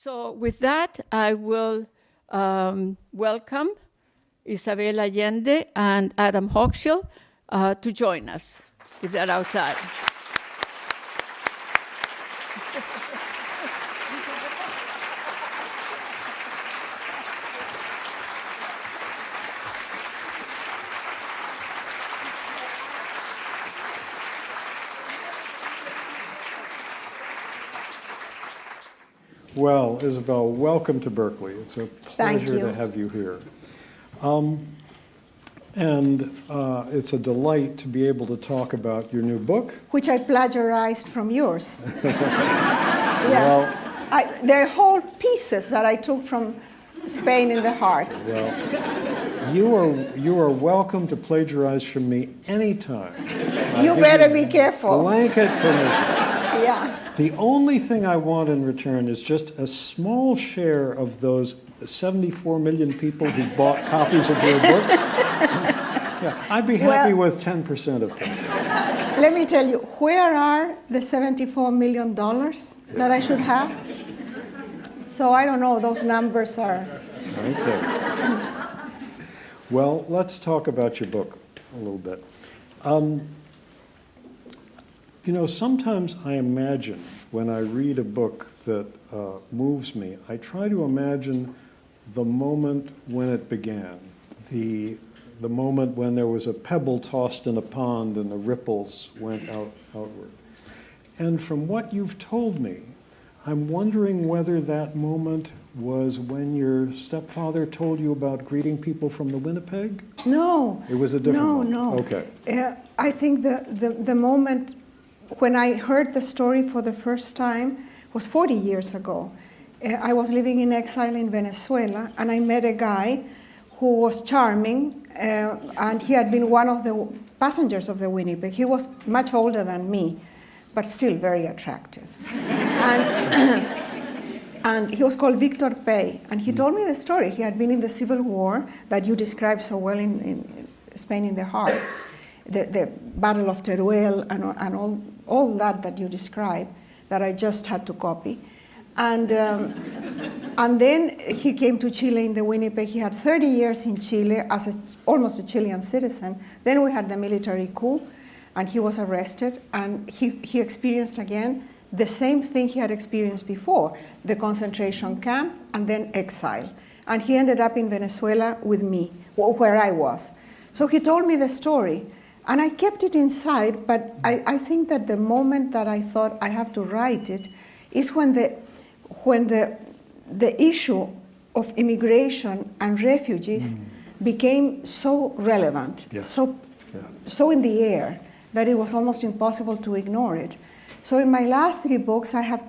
So with that, I will welcome Isabel Allende and Adam Hochschild to join us, if they're outside. Well, Isabel, welcome to Berkeley. It's a pleasure to have you here. It's a delight to be able to talk about your new book. Which I plagiarized from yours. Well, they're whole pieces that I took from Spain in the Heart. Well, you are welcome to plagiarize from me anytime. You better be careful. Blanket permission. Yeah. The only thing I want in return is just a small share of those 74 million people who bought copies of your books. Yeah, I'd be happy with 10% of them. Let me tell you, where are the $74 million that I should have? So I don't know, those numbers are... Okay. Well, let's talk about your book a little bit. You know, sometimes I imagine when I read a book that moves me, I try to imagine the moment when it began, the moment when there was a pebble tossed in a pond and the ripples went outward. And from what you've told me, I'm wondering whether that moment was when your stepfather told you about greeting people from the Winnipeg? No. It was a different moment? No. Okay. I think the moment when I heard the story for the first time was 40 years ago. I was living in exile in Venezuela, and I met a guy who was charming, and he had been one of the passengers of the Winnipeg. He was much older than me, but still very attractive. And he was called Victor Pey, and he told me the story. He had been in the Civil War that you described so well in Spain in the Heart, the Battle of Teruel and all that you described, that I just had to copy. And then he came to Chile in the Winnipeg. He had 30 years in Chile as almost a Chilean citizen. Then we had the military coup, and he was arrested, and he experienced again the same thing he had experienced before, the concentration camp and then exile. And he ended up in Venezuela with me, where I was. So he told me the story, and I kept it inside, but I think that the moment that I thought I have to write it is when the issue of immigration and refugees became so relevant, so in the air, that it was almost impossible to ignore it. So in my last 3 books, I have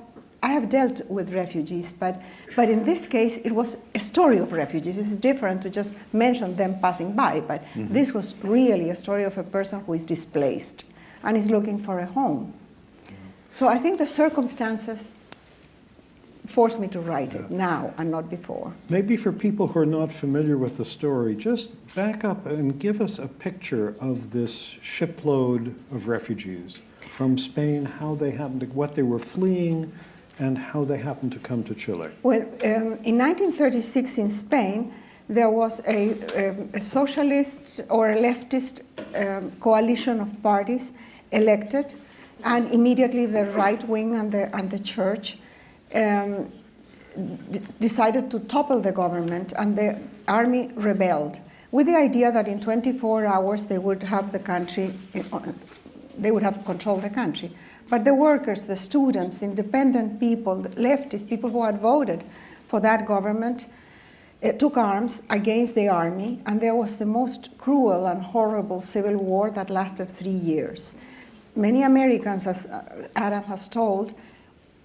dealt with refugees, but in this case, it was a story of refugees. It's different to just mention them passing by, but this was really a story of a person who is displaced and is looking for a home. So I think the circumstances forced me to write it now and not before. Maybe for people who are not familiar with the story, just back up and give us a picture of this shipload of refugees from Spain, how they happened to, what they were fleeing, and how they happened to come to Chile. Well, in 1936 in Spain, there was a socialist or a leftist coalition of parties elected, and immediately the right wing and the church decided to topple the government, and the army rebelled with the idea that in 24 hours they would have the country, they would have controlled the country. But the workers, the students, independent people, leftists, people who had voted for that government, took arms against the army, and there was the most cruel and horrible civil war that lasted 3 years. Many Americans, as Adam has told,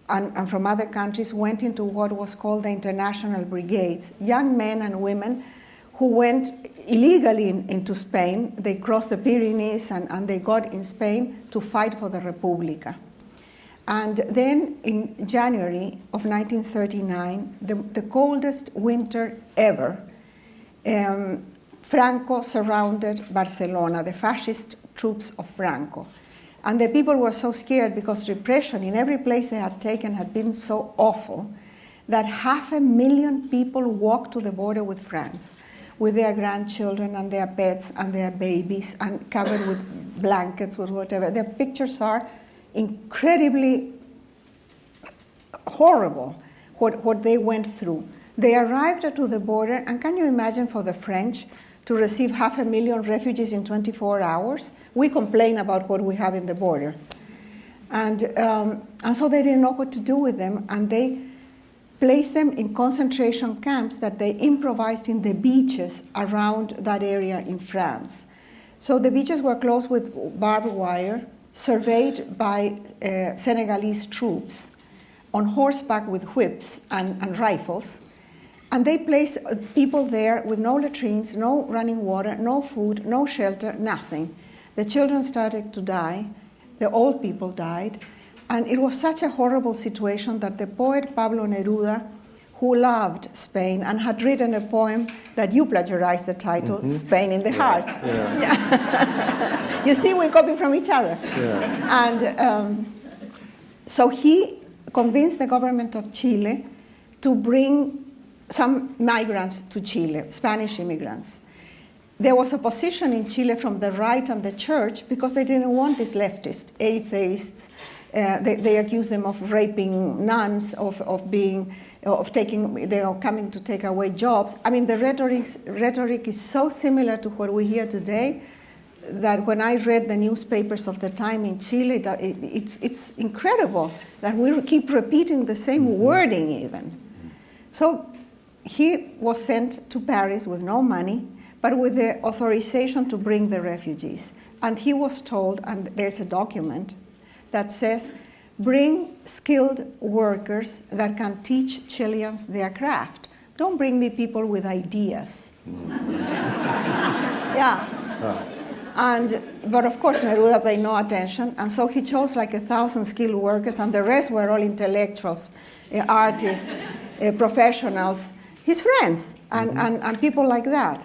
and from other countries, went into what was called the International Brigades, young men and women who went illegally into Spain. They crossed the Pyrenees and they got in Spain to fight for the República. And then in January of 1939, the coldest winter ever, Franco surrounded Barcelona, the fascist troops of Franco. And the people were so scared because repression in every place they had taken had been so awful that 500,000 people walked to the border with France, with their grandchildren and their pets and their babies, and covered with blankets or whatever. Their pictures are incredibly horrible, what they went through. They arrived to the border, and can you imagine for the French to receive 500,000 refugees in 24 hours? We complain about what we have in the border. And so they didn't know what to do with them, and they placed them in concentration camps that they improvised in the beaches around that area in France. So the beaches were closed with barbed wire, surveyed by Senegalese troops on horseback with whips and rifles. And they placed people there with no latrines, no running water, no food, no shelter, nothing. The children started to die. The old people died. And it was such a horrible situation that the poet Pablo Neruda, who loved Spain and had written a poem that you plagiarized the title, Spain in the Heart. Yeah. You see, we copy from each other. Yeah. And so he convinced the government of Chile to bring some migrants to Chile, Spanish immigrants. There was opposition in Chile from the right and the church because they didn't want these leftists, atheists. They accused them of raping nuns, they are coming to take away jobs. I mean, the rhetoric is so similar to what we hear today that when I read the newspapers of the time in Chile, it's incredible that we keep repeating the same wording even. So he was sent to Paris with no money, but with the authorization to bring the refugees. And he was told, and there's a document that says, bring skilled workers that can teach Chileans their craft. Don't bring me people with ideas. Yeah. But of course, Neruda paid no attention, and so he chose like 1,000 skilled workers, and the rest were all intellectuals, artists, professionals, his friends, and people like that.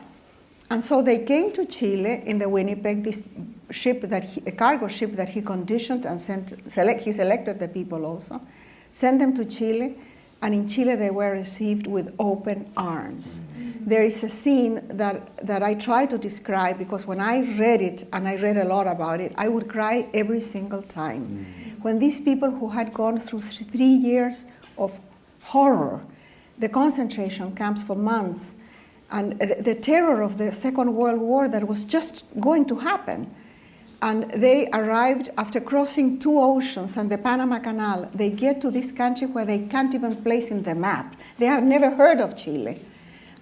And so they came to Chile in the Winnipeg, this ship a cargo ship that he conditioned and he selected the people also, sent them to Chile, and in Chile they were received with open arms. There is a scene that I try to describe because when I read it, and I read a lot about it, I would cry every single time. When these people who had gone through 3 years of horror, the concentration camps for months, and the terror of the Second World War that was just going to happen. And they arrived after crossing 2 oceans and the Panama Canal. They get to this country where they can't even place in the map. They have never heard of Chile.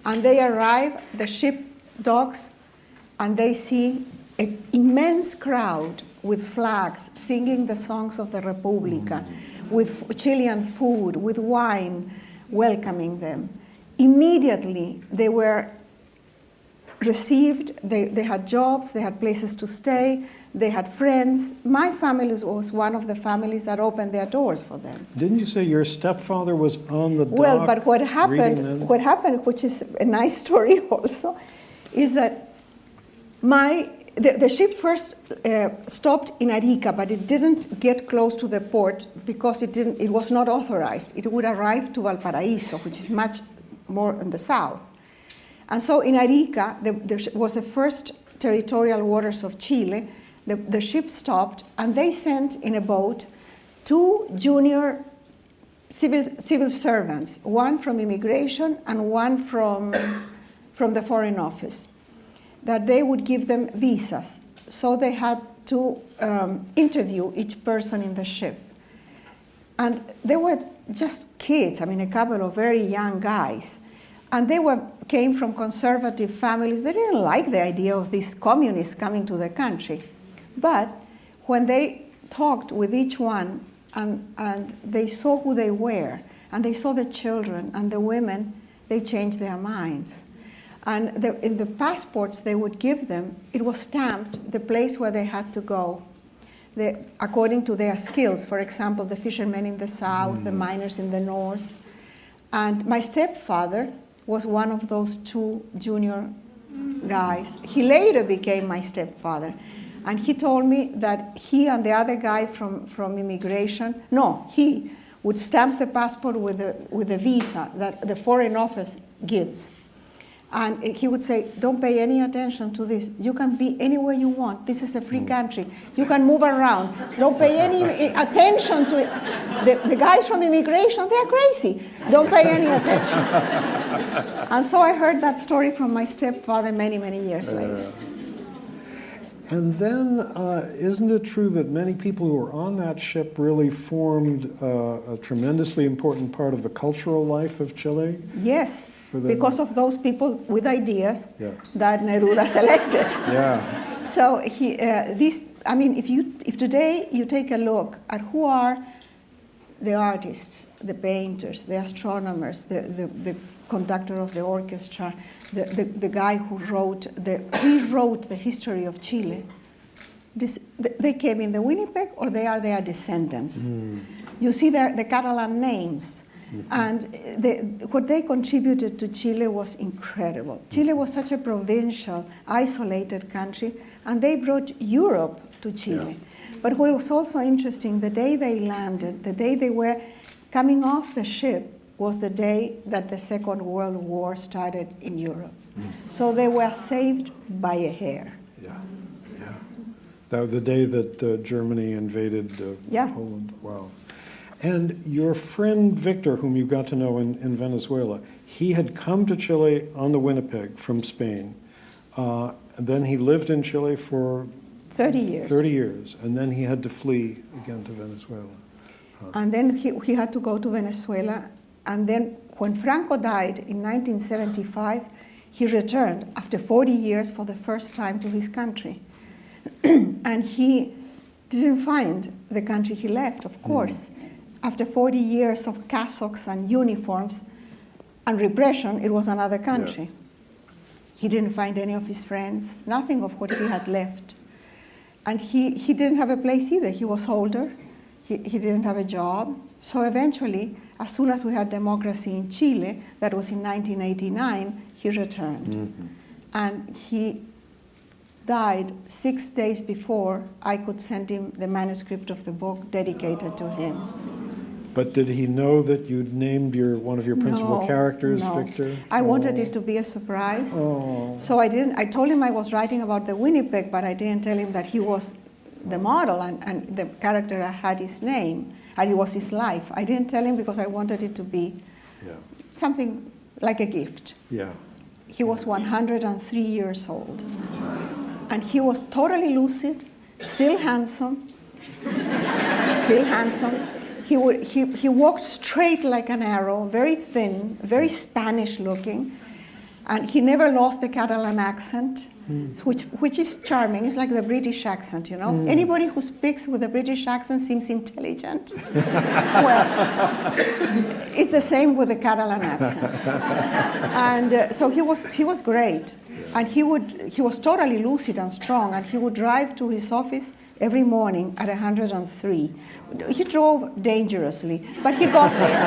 And they arrive, the ship docks, and they see an immense crowd with flags singing the songs of the República, with Chilean food, with wine, welcoming them. Immediately, they were received, they had jobs, they had places to stay, they had friends. My family was one of the families that opened their doors for them. Didn't you say your stepfather was on the dock? Well, but what happened, which is a nice story also, is that the ship first stopped in Arica, but it didn't get close to the port because it was not authorized. It would arrive to Valparaíso, which is much more in the south. And so in Arica, was the first territorial waters of Chile. The ship stopped, and they sent in a boat 2 junior civil servants, one from immigration and one from the Foreign Office, that they would give them visas. So they had to interview each person in the ship. And they were just kids, a couple of very young guys. And they came from conservative families. They didn't like the idea of these communists coming to the country. But when they talked with each one and they saw who they were, and they saw the children and the women, they changed their minds. And in the passports they would give them, it was stamped the place where they had to go, according to their skills. For example, the fishermen in the south, the miners in the north. And my stepfather was one of those 2 junior guys. He later became my stepfather. And he told me that he and the other guy from immigration, he would stamp the passport with a visa that the Foreign Office gives. And he would say, don't pay any attention to this. You can be anywhere you want. This is a free country. You can move around. So don't pay any attention to it. The guys from immigration, they're crazy. Don't pay any attention. And so I heard that story from my stepfather many, many years later. And then, isn't it true that many people who were on that ship really formed a tremendously important part of the cultural life of Chile? Yes, because of those people with ideas that Neruda selected. Yeah. So if today you take a look at who are the artists, the painters, the astronomers, the conductor of the orchestra, the guy who rewrote the history of Chile. They came in the Winnipeg, or they are their descendants. You see the Catalan names, and what they contributed to Chile was incredible. Chile was such a provincial, isolated country, and they brought Europe to Chile. Yeah. But what was also interesting, the day they landed, the day they were coming off the ship, was the day that the Second World War started in Europe. So they were saved by a hair. Yeah, yeah. That was the day that Germany invaded Poland. Wow. And your friend Victor, whom you got to know in Venezuela, he had come to Chile on the Winnipeg from Spain. And then he lived in Chile for 30 years. 30 years. And then he had to flee again to Venezuela. And then he had to go to Venezuela. And then when Franco died in 1975, he returned after 40 years for the first time to his country. And he didn't find the country he left, of course. After 40 years of cassocks and uniforms and repression, it was another country. Yeah. He didn't find any of his friends, nothing of what he had left. And he didn't have a place either. He was older. He didn't have a job. So eventually, as soon as we had democracy in Chile, that was in 1989, he returned. And he died 6 days before I could send him the manuscript of the book dedicated to him. But did he know that you'd named one of your principal characters, Victor? I wanted it to be a surprise. So I didn't. I told him I was writing about the Winnipeg, but I didn't tell him that he was the model and the character had his name. And it was his life. I didn't tell him because I wanted it to be something like a gift. Yeah. He was 103 years old. And he was totally lucid, still handsome. He walked straight like an arrow, very thin, very Spanish looking. And he never lost the Catalan accent, which is charming. It's like the British accent, you know. Anybody who speaks with a British accent seems intelligent. Well, it's the same with the Catalan accent. And so he was great. And he was totally lucid and strong, and he would drive to his office every morning at 103. He drove dangerously, but he got there.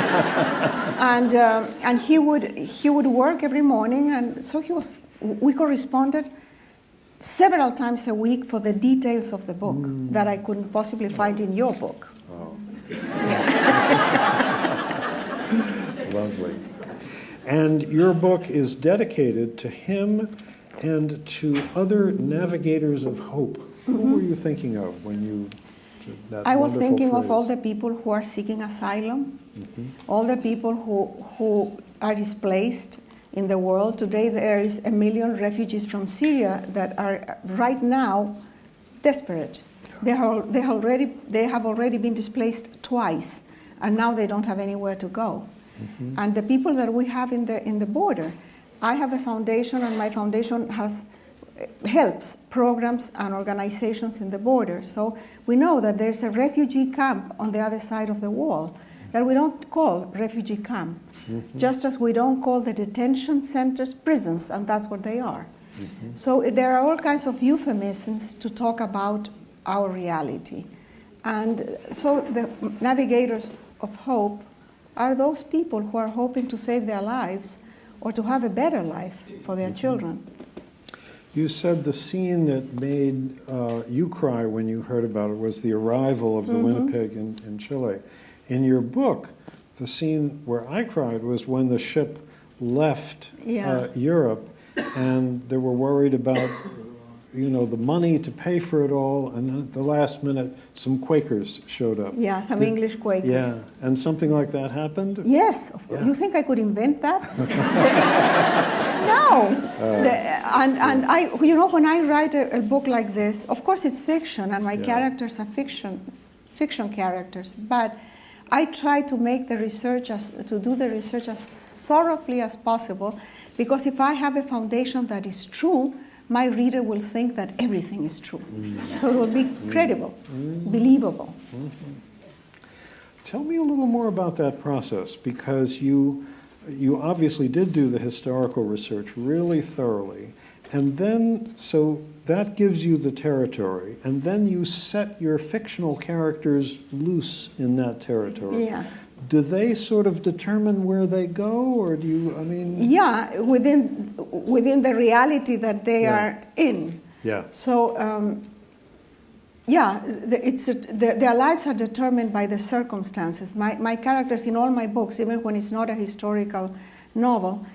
And he would work every morning, and so we corresponded several times a week for the details of the book that I couldn't possibly find in your book. Oh. Lovely. And your book is dedicated to him and to other navigators of hope. Who were you thinking of when you did that? I was thinking of all the people who are seeking asylum, all the people who are displaced in the world. Today there is 1 million refugees from Syria that are right now desperate. They have already been displaced twice, and now they don't have anywhere to go. And the people that we have in the border, I have a foundation, and my foundation helps programs and organizations in the border. So we know that there's a refugee camp on the other side of the wall that we don't call refugee camp, just as we don't call the detention centers prisons, and that's what they are. So there are all kinds of euphemisms to talk about our reality. And so the navigators of hope are those people who are hoping to save their lives or to have a better life for their children. You said the scene that made you cry when you heard about it was the arrival of the Winnipeg in Chile. in your book, the scene where I cried was when the ship left Europe, and they were worried about, the money to pay for it all, and then at the last minute, some Quakers showed up. Yeah, some English Quakers. Yeah, and something like that happened? Yes. Yeah. You think I could invent that? No. And I, when I write a book like this, of course it's fiction, and my characters are fiction characters, but I try to make do the research as thoroughly as possible, because if I have a foundation that is true, my reader will think that everything is true. So it will be credible, believable. Tell me a little more about that process, because you obviously did do the historical research really thoroughly, and then, so that gives you the territory, and then you set your fictional characters loose in that territory. Yeah. Do they sort of determine where they go, or do you, Yeah, within the reality that they are in. Yeah. So, their lives are determined by the circumstances. My characters in all my books, even when it's not a historical novel,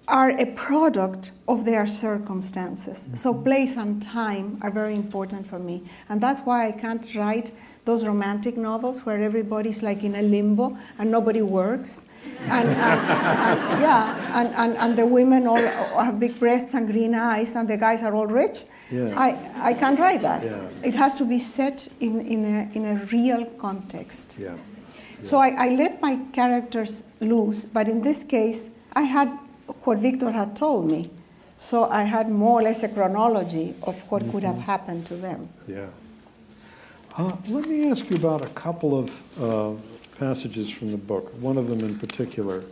are a product of their circumstances. So place and time are very important for me. And that's why I can't write those romantic novels where everybody's like in a limbo and nobody works. And the women all have big breasts and green eyes, and the guys are all rich. Yeah. I can't write that. Yeah. It has to be set in a real context. Yeah. So I let my characters loose, but in this case, I had what Victor had told me. So I had more or less a chronology of what could have happened to them. Yeah. Let me ask you about a couple of passages from the book, one of them in particular.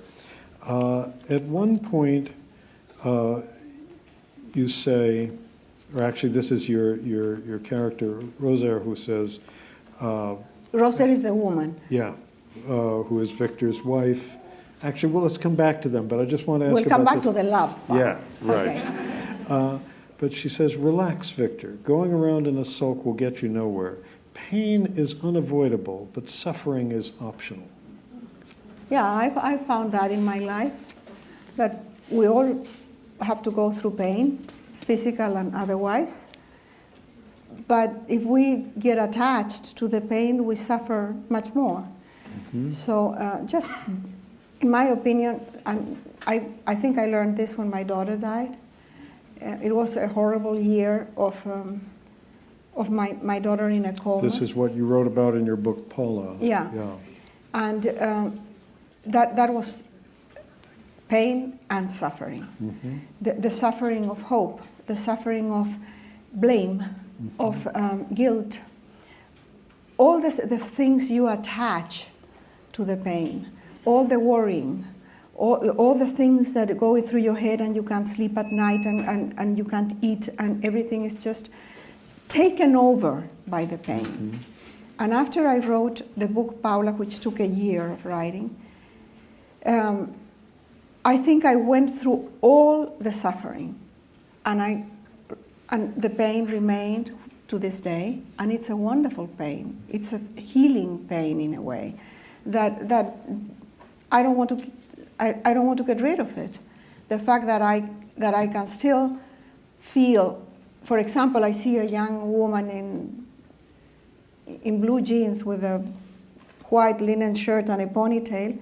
At one point, you say, or actually this is your character, Rosaire, who says... Rosaire is the woman. Yeah, who is Victor's wife. Actually, well, let's come back to them, but I just want to ask We'll come about back to the love part. Yeah, right. Okay. But she says, relax, Victor. Going around in a sulk will get you nowhere. Pain is unavoidable, but suffering is optional. Yeah, I found that in my life, that we all have to go through pain, physical and otherwise. But if we get attached to the pain, we suffer much more. So just, in my opinion, I think I learned this when my daughter died. It was a horrible year of my daughter in a coma. This is what you wrote about in your book, Paula. Yeah. And that was pain and suffering. The suffering of hope, the suffering of blame, of guilt. All the things you attach to the pain, all the worrying, all the things that go through your head and you can't sleep at night and you can't eat, and everything is just taken over by the pain. And after I wrote the book Paula, which took a year of writing, I think I went through all the suffering, and the pain remained to this day, and it's a wonderful pain. It's a healing pain in a way that I don't want to get rid of it. The fact that I can still feel. For example, I see a young woman in blue jeans with a white linen shirt and a ponytail.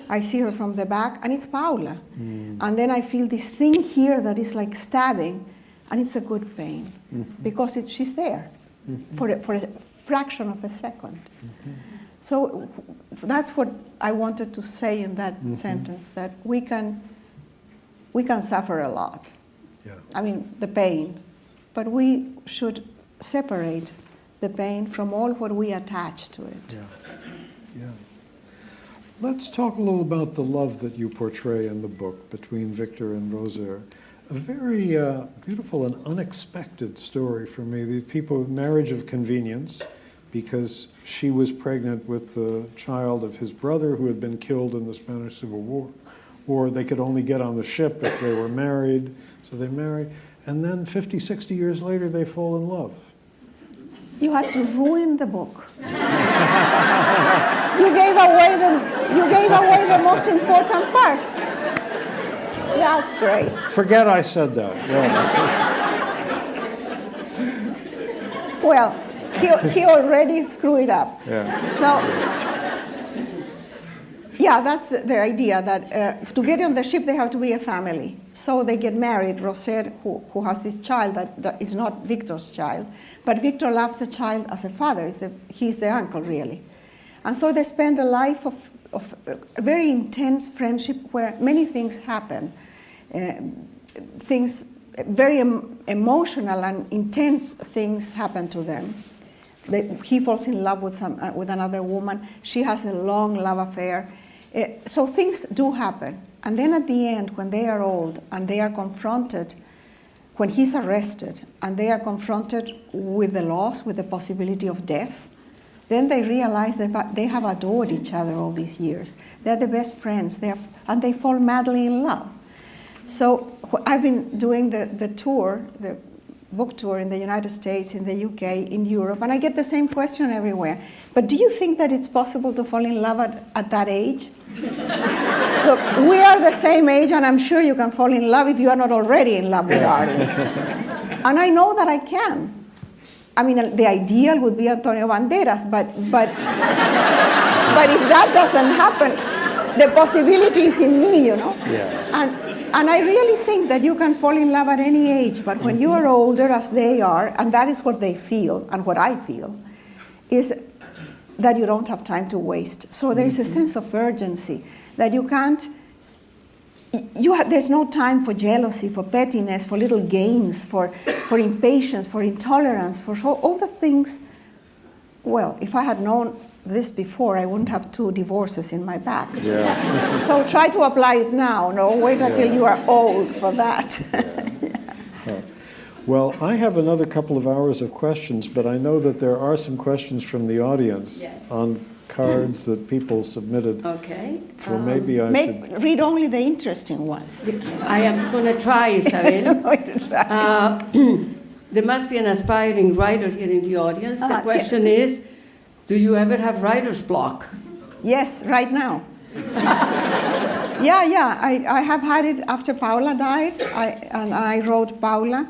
I see her from the back, and it's Paula. And then I feel this thing here that is like stabbing, and it's a good pain, because she's there for a fraction of a second. So that's what I wanted to say in that sentence, that we can suffer a lot. Yeah. I mean, the pain. But we should separate the pain from all what we attach to it. Yeah. Let's talk a little about the love that you portray in the book between Victor and Rosaire. A very beautiful and unexpected story for me. The people, marriage of convenience, because she was pregnant with the child of his brother who had been killed in the Spanish Civil War. They could only get on the ship if they were married, so they marry. And then 50, 60 years later, they fall in love. You had to ruin the book. You gave away the most important part. That's great. Forget I said that. Yeah. Well, he already screwed it up. Yeah. So, yeah, that's the idea that to get on the ship they have to be a family. So they get married. Roser, who has this child that is not Victor's child, but Victor loves the child as a father. He's the uncle, really. And so they spend a life of a very intense friendship where many things happen. Things, very emotional and intense things happen to them. He falls in love with another woman. She has a long love affair. So things do happen. And then at the end, when they are old and they are confronted, when he's arrested and they are confronted with the loss, with the possibility of death, then they realize that they have adored each other all these years. They're the best friends, and they fall madly in love. So I've been doing the tour, the book tour in the United States, in the UK, in Europe, and I get the same question everywhere. But do you think that it's possible to fall in love at that age? Look, we are the same age, and I'm sure you can fall in love if you are not already in love with Arlie. And I know that I can. I mean, the ideal would be Antonio Banderas, but if that doesn't happen, the possibility is in me, you know? Yeah. And I really think that you can fall in love at any age, but when you are older, as they are, and that is what they feel, and what I feel, is that you don't have time to waste. So there is a sense of urgency that you can't, there's no time for jealousy, for pettiness, for little games, for impatience, for intolerance, for all the things. Well, if I had known this before, I wouldn't have 2 divorces in my back. Yeah. So try to apply it now. No, wait until you are old for that. Yeah. Well, I have another couple of hours of questions, but I know that there are some questions from the audience on cards that people submitted. Okay. So maybe I should Read only the interesting ones. I am going to try, Isabel. There must be an aspiring writer here in the audience. The question is, do you ever have writer's block? Yes, right now. Yeah. I have had it after Paula died, and I wrote Paula.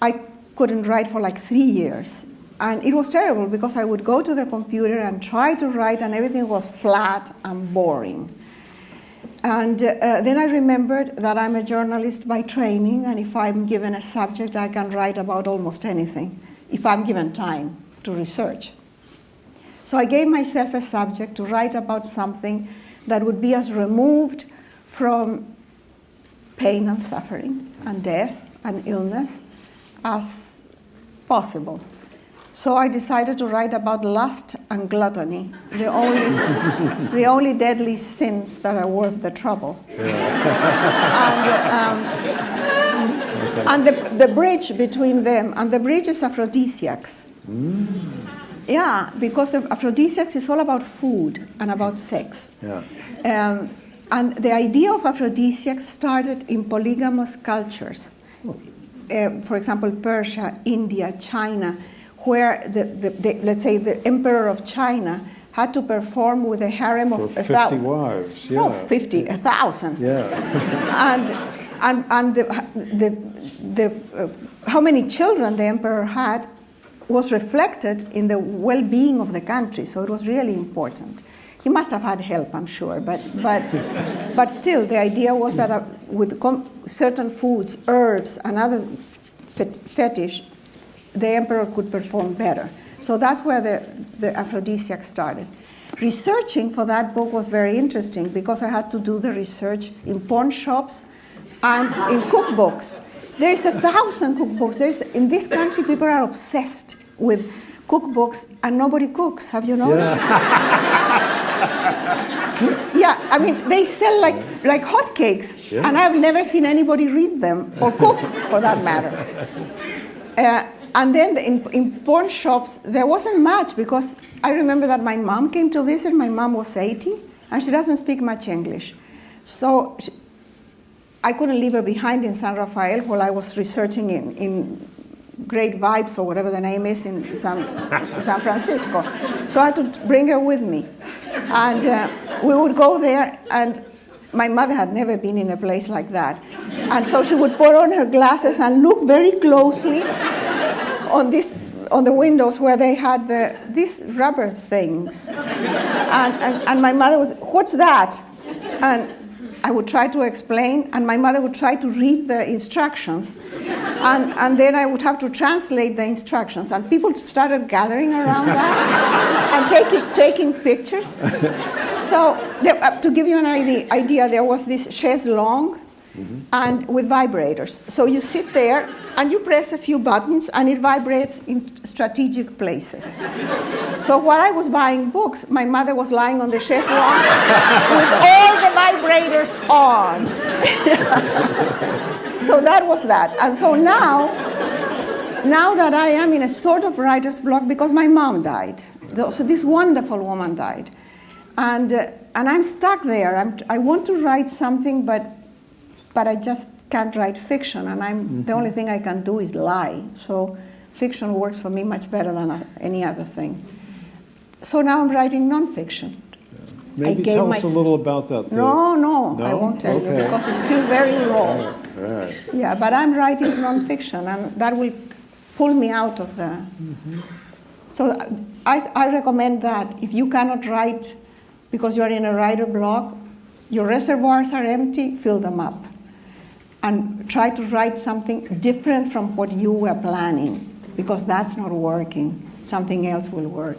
I couldn't write for like 3 years. And it was terrible because I would go to the computer and try to write, and everything was flat and boring. And then I remembered that I'm a journalist by training, and if I'm given a subject, I can write about almost anything, if I'm given time to research. So I gave myself a subject to write about something that would be as removed from pain and suffering and death and illness as possible. So I decided to write about lust and gluttony, the only deadly sins that are worth the trouble. And the bridge between them, and the bridge is aphrodisiacs. Yeah, because the aphrodisiacs is all about food and about sex. Yeah. And the idea of aphrodisiacs started in polygamous cultures. For example, Persia, India, China, where let's say the emperor of China had to perform with a harem of 1,000. 50 wives, yeah. No, 50, 1,000. Yeah. and how many children the emperor had was reflected in the well-being of the country, so it was really important. He must have had help, I'm sure, but still, the idea was that with certain foods, herbs, and other fetish, the emperor could perform better. So that's where the aphrodisiac started. Researching for that book was very interesting because I had to do the research in pawn shops and in cookbooks. There's 1,000 cookbooks. In this country, people are obsessed with cookbooks and nobody cooks. Have you noticed? Yeah, I mean, they sell like hotcakes, and I've never seen anybody read them or cook, for that matter. And then in pawn shops, there wasn't much because I remember that my mom came to visit. My mom was 80, and she doesn't speak much English. So I couldn't leave her behind in San Rafael while I was researching in Great Vibes or whatever the name is in San Francisco. So I had to bring her with me. And we would go there, and my mother had never been in a place like that. And so she would put on her glasses and look very closely on the windows where they had these rubber things. And my mother was, "What's that?" And I would try to explain, and my mother would try to read the instructions. And then I would have to translate the instructions. And people started gathering around us and taking pictures. So to give you an idea, there was this chaise longue and with vibrators. So you sit there and you press a few buttons and it vibrates in strategic places. So while I was buying books, my mother was lying on the chaise longue with all the vibrators on. So that was that. And so now that I am in a sort of writer's block because my mom died. So this wonderful woman died. And I'm stuck there. I want to write something, but I just can't write fiction, and the only thing I can do is lie. So fiction works for me much better than any other thing. So now I'm writing nonfiction. Maybe tell us a little about that. No, I won't tell you because it's still very raw. Right. Yeah, but I'm writing nonfiction, and that will pull me out of the... So I recommend that if you cannot write because you're in a writer block, your reservoirs are empty, fill them up. And try to write something different from what you were planning, because that's not working. Something else will work.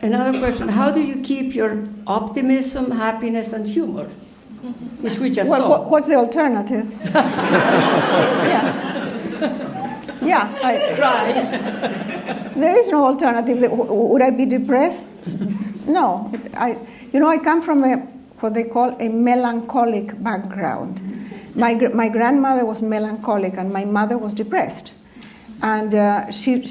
Another question, how do you keep your optimism, happiness, and humor? Which we just saw. What's the alternative? I Try. There is no alternative. Would I be depressed? No. I come from what they call a melancholic background. My grandmother was melancholic and my mother was depressed. And she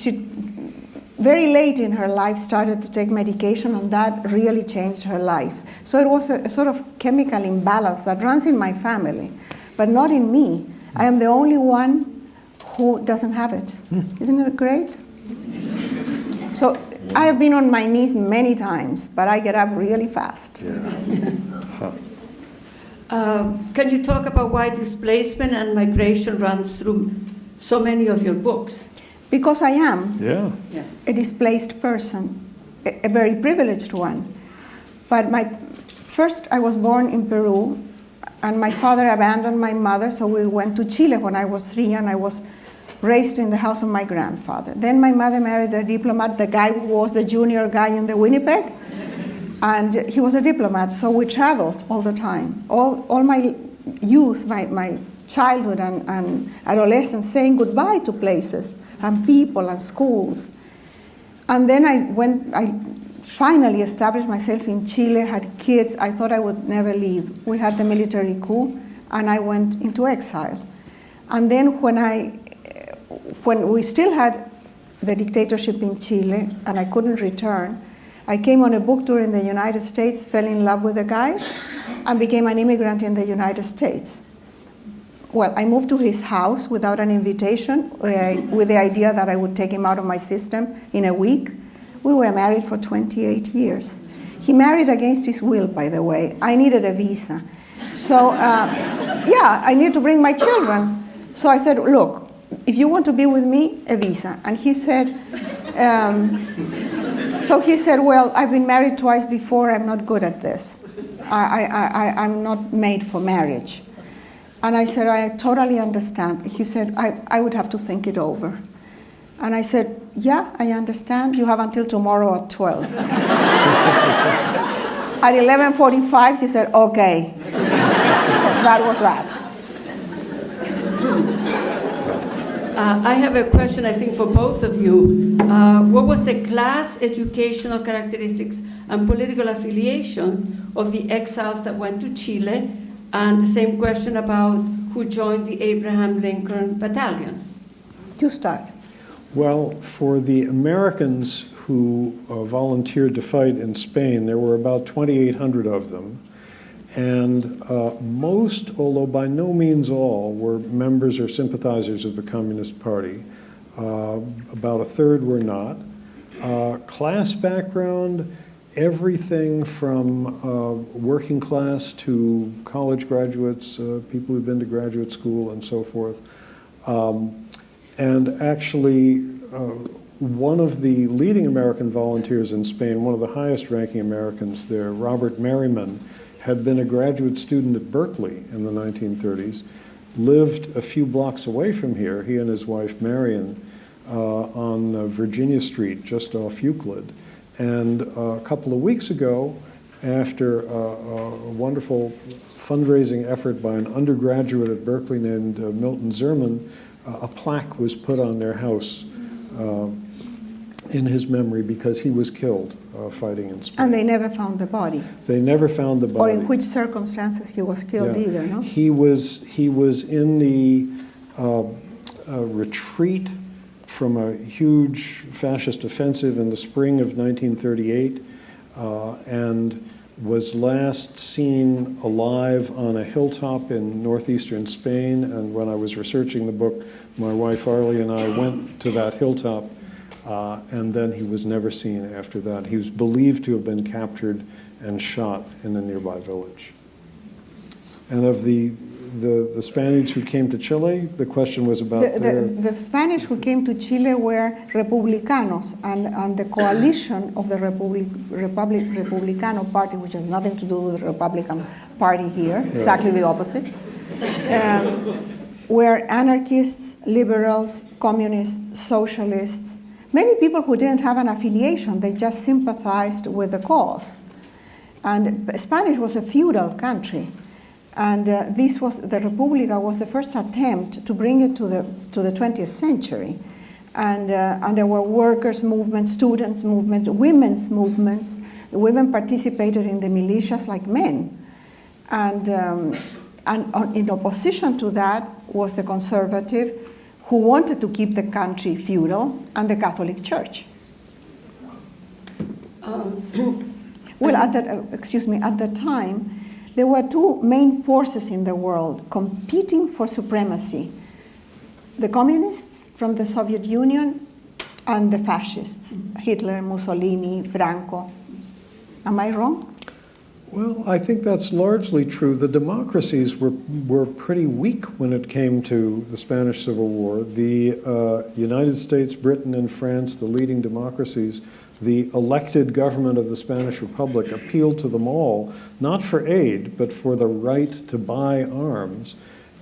very late in her life started to take medication, and that really changed her life. So it was a sort of chemical imbalance that runs in my family, but not in me. I am the only one who doesn't have it. Isn't it great? So I have been on my knees many times, but I get up really fast. Can you talk about why displacement and migration runs through so many of your books? Because I am a displaced person, a very privileged one. But first I was born in Peru, and my father abandoned my mother, so we went to Chile when I was 3, and I was raised in the house of my grandfather. Then my mother married a diplomat, the guy who was the junior guy in the Winnipeg, and he was a diplomat, so we traveled all the time. All my youth, my childhood and adolescence, saying goodbye to places and people and schools. And then I finally established myself in Chile, had kids. I thought I would never leave. We had the military coup, and I went into exile. And then when we still had the dictatorship in Chile and I couldn't return, I came on a book tour in the United States, fell in love with a guy, and became an immigrant in the United States. Well, I moved to his house without an invitation, with the idea that I would take him out of my system in a week. We were married for 28 years. He married against his will, by the way. I needed a visa. So, I needed to bring my children. So I said, look, if you want to be with me, a visa. And he said, well, I've been married twice before. I'm not good at this. I'm not made for marriage. And I said, I totally understand. He said, I would have to think it over. And I said, yeah, I understand. You have until tomorrow at 12. At 11:45, he said, okay. So that was that. I have a question, I think, for both of you. What was the class, educational characteristics, and political affiliations of the exiles that went to Chile? And the same question about who joined the Abraham Lincoln Battalion. You start. Well, for the Americans who volunteered to fight in Spain, there were about 2,800 of them. And most, although by no means all, were members or sympathizers of the Communist Party. About a third were not. Class background, everything from working class to college graduates, people who've been to graduate school and so forth. And actually, one of the leading American volunteers in Spain, one of the highest ranking Americans there, Robert Merriman, had been a graduate student at Berkeley in the 1930s, lived a few blocks away from here, he and his wife Marion, on Virginia Street, just off Euclid. And a couple of weeks ago, after a wonderful fundraising effort by an undergraduate at Berkeley named Milton Zerman, a plaque was put on their house in his memory because he was killed fighting in Spain. And they never found the body. They never found the body. Or in which circumstances he was killed either, no? He was in the retreat from a huge fascist offensive in the spring of 1938 and was last seen alive on a hilltop in northeastern Spain. And when I was researching the book, my wife Arlie and I went to that hilltop, and then he was never seen after that. He was believed to have been captured and shot in a nearby village. And of the Spaniards who came to Chile, the question was about the Spanish who came to Chile were Republicanos, and the coalition of the Republicano Party, which has nothing to do with the Republican Party here, exactly the opposite, were anarchists, liberals, communists, socialists, many people who didn't have an affiliation, they just sympathized with the cause. And Spanish was a feudal country. And the República was the first attempt to bring it to the 20th century. And there were workers' movements, students' movements, women's movements. The women participated in the militias like men. And in opposition to that was the conservative, who wanted to keep the country feudal, and the Catholic Church. Well, at the time, there were two main forces in the world competing for supremacy: the communists from the Soviet Union and the fascists, Hitler, Mussolini, Franco. Am I wrong? Well, I think that's largely true. The democracies were pretty weak when it came to the Spanish Civil War. The United States, Britain, and France, the leading democracies, the elected government of the Spanish Republic appealed to them all, not for aid, but for the right to buy arms.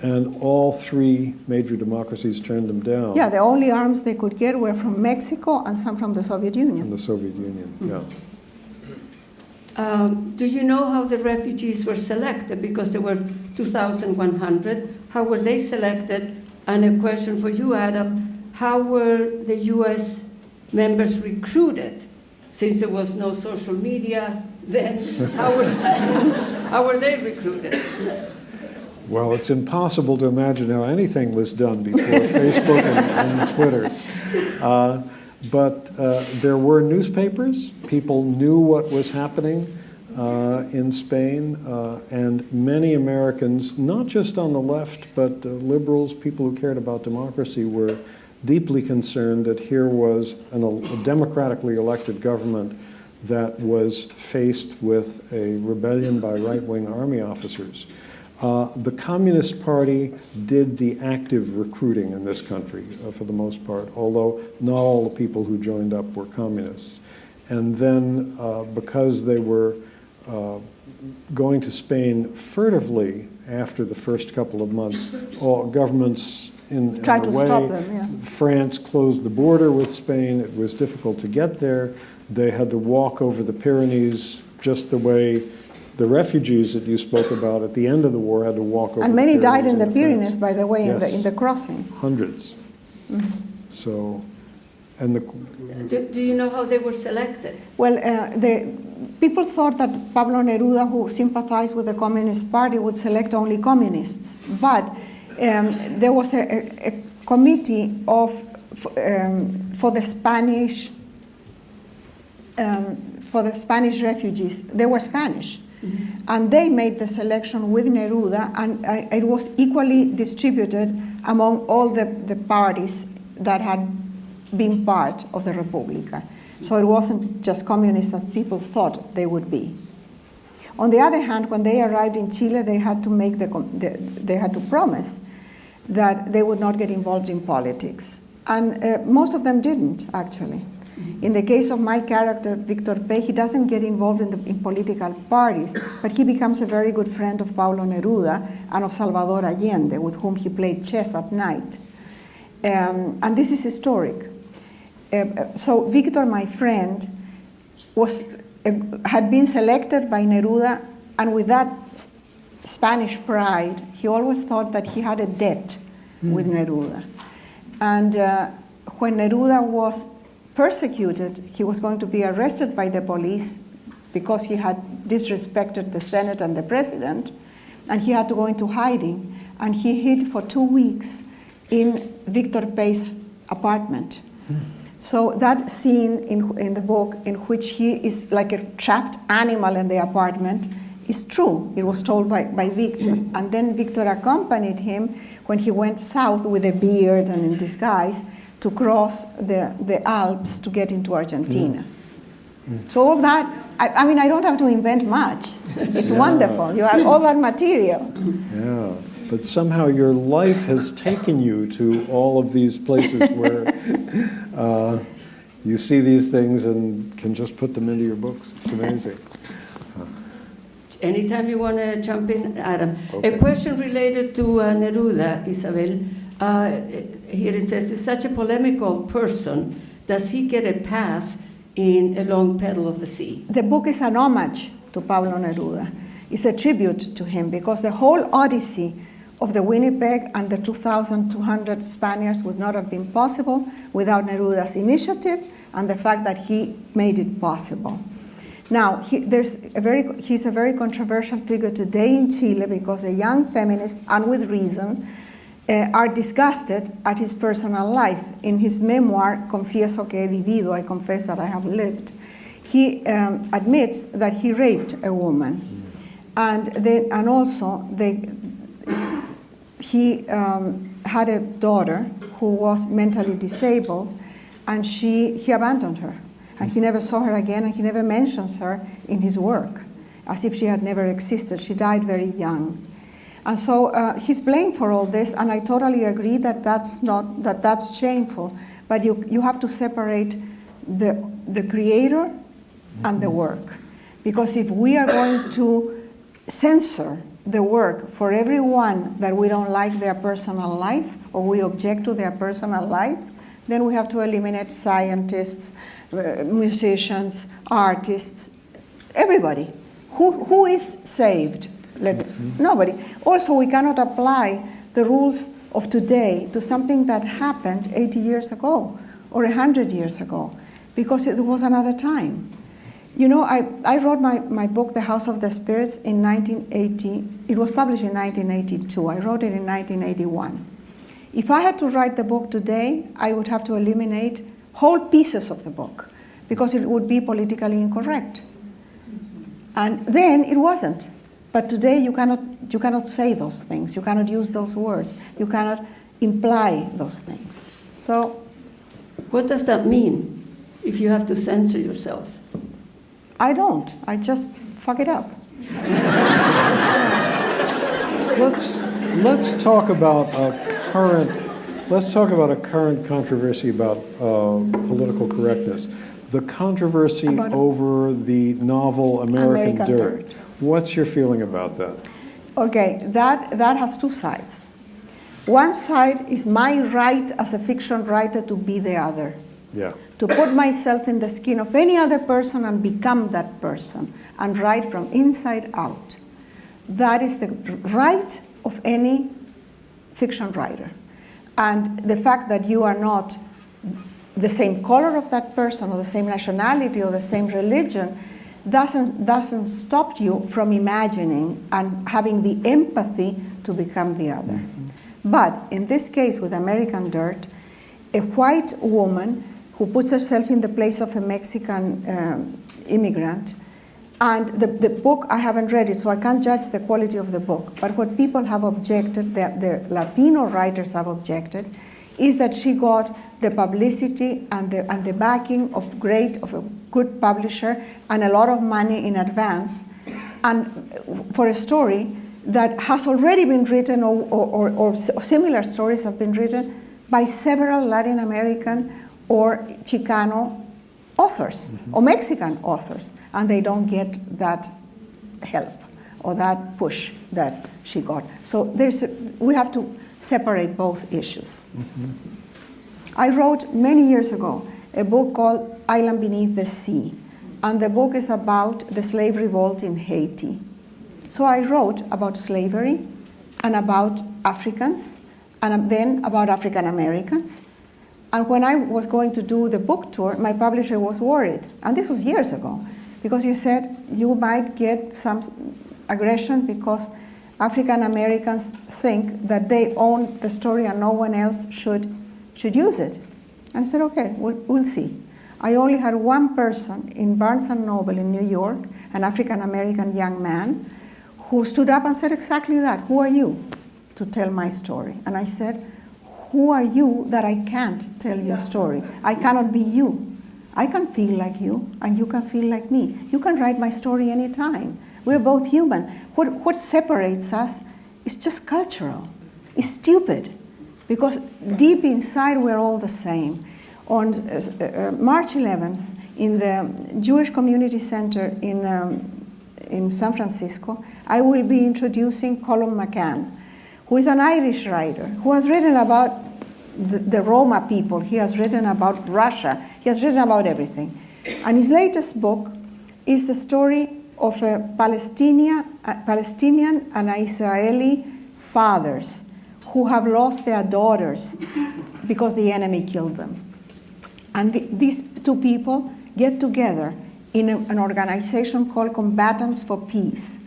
And all three major democracies turned them down. Yeah, the only arms they could get were from Mexico and some from the Soviet Union. From the Soviet Union, yeah. Do you know how the refugees were selected? Because there were 2,100. How were they selected? And a question for you, Adam, how were the U.S. members recruited? Since there was no social media then, how were they recruited? Well, it's impossible to imagine how anything was done before Facebook and Twitter. But there were newspapers. People knew what was happening in Spain, and many Americans, not just on the left, but liberals, people who cared about democracy, were deeply concerned that here was a democratically elected government that was faced with a rebellion by right-wing army officers. The Communist Party did the active recruiting in this country for the most part, although not all the people who joined up were communists. And then because they were going to Spain furtively after the first couple of months, all governments tried to stop them, yeah. France closed the border with Spain. It was difficult to get there. They had to walk over the Pyrenees just the way the refugees that you spoke about at the end of the war had to walk over. And many died in the Pyrenees, by the way, yes. in the crossing. Hundreds. Mm-hmm. So, and do you know how they were selected? Well, the people thought that Pablo Neruda, who sympathized with the Communist Party, would select only communists. But there was a committee for the Spanish refugees. They were Spanish. And they made the selection with Neruda, and it was equally distributed among all the parties that had been part of the Republica. So it wasn't just communists as people thought they would be. On the other hand, when they arrived in Chile, they had to they had to promise that they would not get involved in politics. And most of them didn't, actually. In the case of my character, Victor Pey, he doesn't get involved in political parties, but he becomes a very good friend of Pablo Neruda and of Salvador Allende, with whom he played chess at night. And this is historic. So Victor, my friend, had been selected by Neruda, and with that Spanish pride, he always thought that he had a debt with Neruda. And when Neruda was persecuted, he was going to be arrested by the police because he had disrespected the Senate and the president, and he had to go into hiding. And he hid for 2 weeks in Victor Pey's apartment. So that scene in the book in which he is like a trapped animal in the apartment is true. It was told by Victor. And then Victor accompanied him when he went south with a beard and in disguise to cross the Alps to get into Argentina. So all that, I mean, I don't have to invent much. It's wonderful. You have all that material. Yeah, but somehow your life has taken you to all of these places where you see these things and can just put them into your books. It's amazing. Anytime you want to jump in, Adam. Okay. A question related to Neruda, Isabel. Here it says, he's such a polemical person. Does he get a pass in A Long Petal of the Sea? The book is an homage to Pablo Neruda. It's a tribute to him because the whole odyssey of the Winnipeg and the 2,200 Spaniards would not have been possible without Neruda's initiative and the fact that he made it possible. Now, he's a very controversial figure today in Chile because a young feminist, and with reason, are disgusted at his personal life. In his memoir, Confieso que he vivido, I confess that I have lived, he admits that he raped a woman. And also, he had a daughter who was mentally disabled, and he abandoned her. And he never saw her again, and he never mentions her in his work, as if she had never existed. She died very young. And so he's blamed for all this, and I totally agree that that's shameful. But you have to separate the creator and the work. Because if we are going to censor the work for everyone that we don't like their personal life, or we object to their personal life, then we have to eliminate scientists, musicians, artists, everybody. Who is saved? Nobody. Also, we cannot apply the rules of today to something that happened 80 years ago or 100 years ago, because it was another time. You know, I wrote my book, The House of the Spirits, in 1980. It was published in 1982. I wrote it in 1981. If I had to write the book today, I would have to eliminate whole pieces of the book because it would be politically incorrect. And then it wasn't. But today you cannot say those things. You cannot use those words. You cannot imply those things. So, what does that mean if you have to censor yourself? I don't. I just fuck it up. Let's talk about a current controversy about political correctness. The controversy over the novel American Dirt. What's your feeling about that? Okay, that has two sides. One side is my right as a fiction writer to be the other. Yeah. To put myself in the skin of any other person and become that person and write from inside out. That is the right of any fiction writer. And the fact that you are not the same color of that person or the same nationality or the same religion doesn't stop you from imagining and having the empathy to become the other. Mm-hmm. But in this case with American Dirt, a white woman who puts herself in the place of a Mexican immigrant And the book, I haven't read it, so I can't judge the quality of the book. But what people have objected, the Latino writers have objected, is that she got the publicity and the backing of a good publisher and a lot of money in advance, and for a story that has already been written, or similar stories have been written by several Latin American or Chicano authors or Mexican authors, and they don't get that help or that push that she got. So we have to separate both issues. I wrote many years ago a book called Island Beneath the Sea, and the book is about the slave revolt in Haiti. So I wrote about slavery and about Africans and then about African Americans. And when I was going to do the book tour, my publisher was worried. And this was years ago, because he said you might get some aggression because African Americans think that they own the story and no one else should use it. And I said, okay, we'll see. I only had one person in Barnes & Noble in New York, an African American young man, who stood up and said exactly that. Who are you to tell my story? And I said, who are you that I can't tell your story? I cannot be you. I can feel like you, and you can feel like me. You can write my story anytime. We're both human. What separates us is just cultural. It's stupid, because deep inside we're all the same. On March 11th, in the Jewish Community Center in San Francisco, I will be introducing Colum McCann, who is an Irish writer, who has written about the Roma people. He has written about Russia. He has written about everything. And his latest book is the story of a Palestinian and Israeli fathers who have lost their daughters because the enemy killed them. And these two people get together in an organization called Combatants for Peace.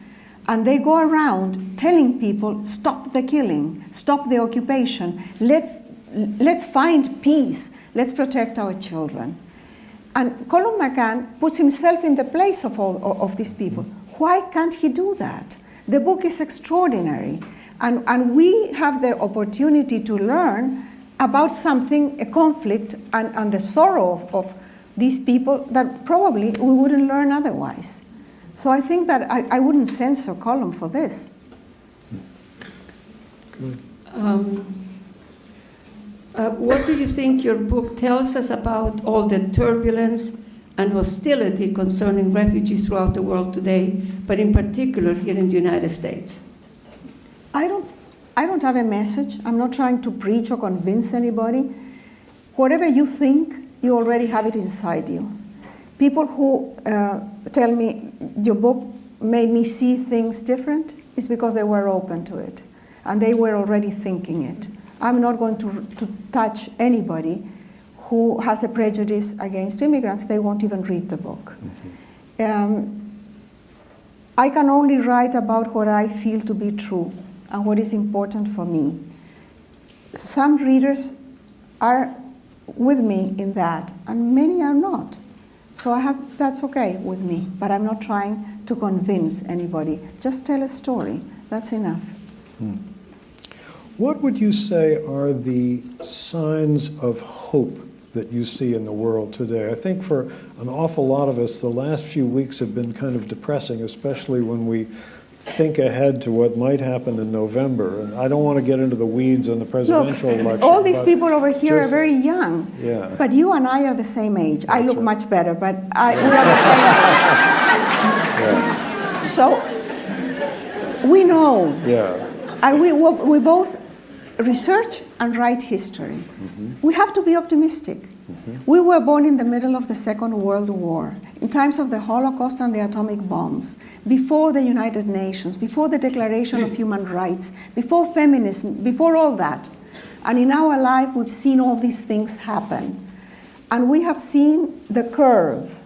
And they go around telling people, stop the killing, stop the occupation, let's find peace, let's protect our children. And Colum McCann puts himself in the place of all of these people. Why can't he do that? The book is extraordinary. And we have the opportunity to learn about something, a conflict, and the sorrow of these people that probably we wouldn't learn otherwise. So I think that I wouldn't censor Colum for this. What do you think your book tells us about all the turbulence and hostility concerning refugees throughout the world today, but in particular here in the United States? I don't have a message. I'm not trying to preach or convince anybody. Whatever you think, you already have it inside you. People who tell me your book made me see things different is because they were open to it and they were already thinking it. I'm not going to touch anybody who has a prejudice against immigrants. They won't even read the book. I can only write about what I feel to be true and what is important for me. Some readers are with me in that, and many are not. So that's okay with me, but I'm not trying to convince anybody. Just tell a story. That's enough. What would you say are the signs of hope that you see in the world today? I think for an awful lot of us, the last few weeks have been kind of depressing, especially when we think ahead to what might happen in November. And I don't want to get into the weeds on the presidential election. All these people over here are very young. Yeah. But you and I are the same age. I look much better, but we are the same age. So we know. Yeah. And we both research and write history. We have to be optimistic. We were born in the middle of the Second World War, in times of the Holocaust and the atomic bombs, before the United Nations, before the Declaration of Human Rights, before feminism, before all that. And in our life, we've seen all these things happen. And we have seen the curve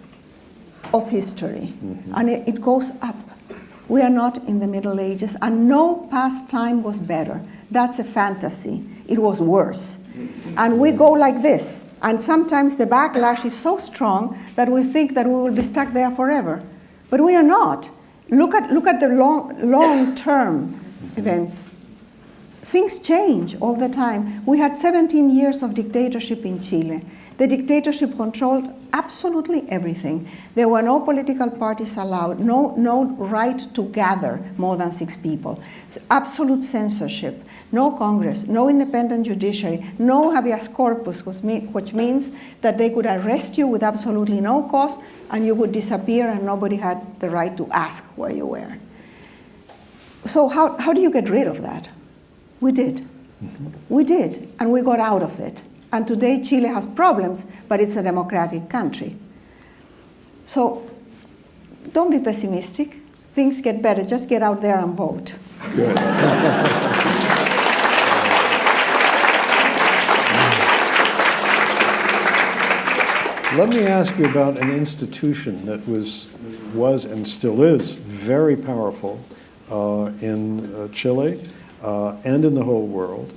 of history, and it goes up. We are not in the Middle Ages, and no past time was better. That's a fantasy. It was worse. And we go like this. And sometimes the backlash is so strong that we think that we will be stuck there forever. But we are not. Look at the long-term events. Things change all the time. We had 17 years of dictatorship in Chile. The dictatorship controlled absolutely everything. There were no political parties allowed, no right to gather more than 6 people, absolute censorship, no Congress, no independent judiciary, no habeas corpus, which means that they could arrest you with absolutely no cost and you would disappear and nobody had the right to ask where you were. So how do you get rid of that? We did. We did, and we got out of it. And today Chile has problems, but it's a democratic country. So don't be pessimistic. Things get better. Just get out there and vote. Good. Let me ask you about an institution that was and still is very powerful in Chile and in the whole world,